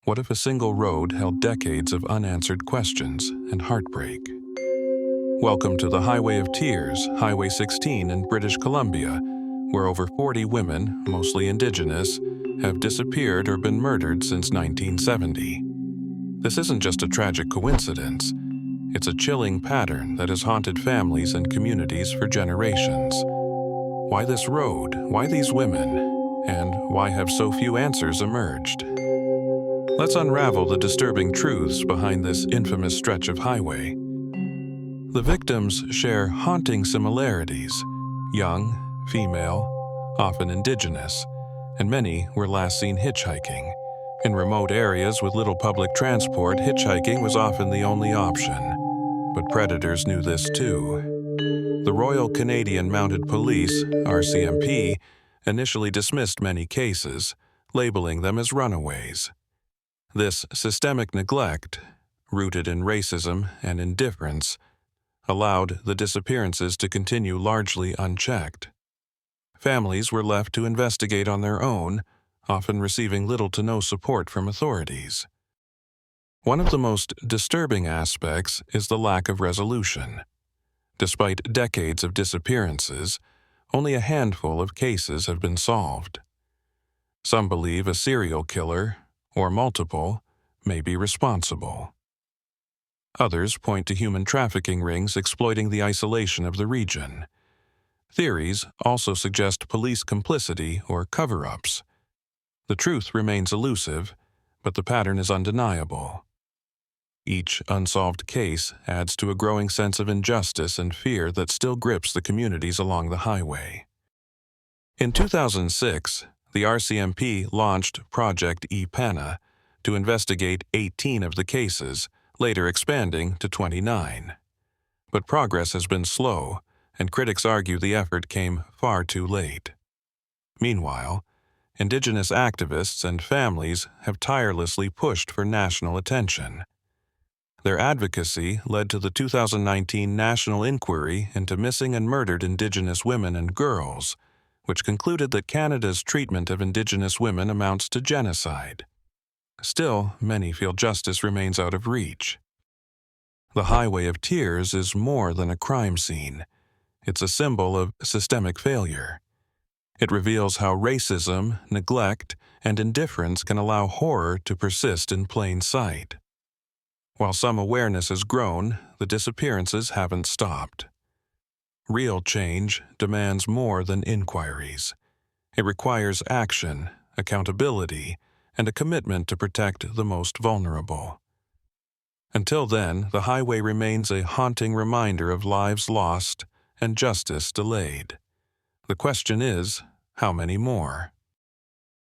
What if a single road held decades of unanswered questions and heartbreak? Welcome to the Highway of Tears, Highway 16 in British Columbia, where over 40 women, mostly Indigenous, have disappeared or been murdered since 1970. This isn't just a tragic coincidence. It's a chilling pattern that has haunted families and communities for generations. Why this road? Why these women? And why have so few answers emerged? Let's unravel the disturbing truths behind this infamous stretch of highway. The victims share haunting similarities: young, female, often Indigenous, and many were last seen hitchhiking. In remote areas with little public transport, hitchhiking was often the only option. But predators knew this too. The Royal Canadian Mounted Police, RCMP, initially dismissed many cases, labeling them as runaways. This systemic neglect, rooted in racism and indifference, allowed the disappearances to continue largely unchecked. Families were left to investigate on their own, often receiving little to no support from authorities. One of the most disturbing aspects is the lack of resolution. Despite decades of disappearances, only a handful of cases have been solved. Some believe a serial killer, or multiple, may be responsible. Others point to human trafficking rings exploiting the isolation of the region. Theories also suggest police complicity or cover-ups. The truth remains elusive, but the pattern is undeniable. Each unsolved case adds to a growing sense of injustice and fear that still grips the communities along the highway. In 2006, the RCMP launched Project E-Pana to investigate 18 of the cases, later expanding to 29. But progress has been slow, and critics argue the effort came far too late. Meanwhile, Indigenous activists and families have tirelessly pushed for national attention. Their advocacy led to the 2019 National Inquiry into Missing and Murdered Indigenous Women and Girls, which concluded that Canada's treatment of Indigenous women amounts to genocide. Still, many feel justice remains out of reach. The Highway of Tears is more than a crime scene. It's a symbol of systemic failure. It reveals how racism, neglect, and indifference can allow horror to persist in plain sight. While some awareness has grown, the disappearances haven't stopped. Real change demands more than inquiries. It requires action, accountability, and a commitment to protect the most vulnerable. Until then, the highway remains a haunting reminder of lives lost and justice delayed. The question is, how many more?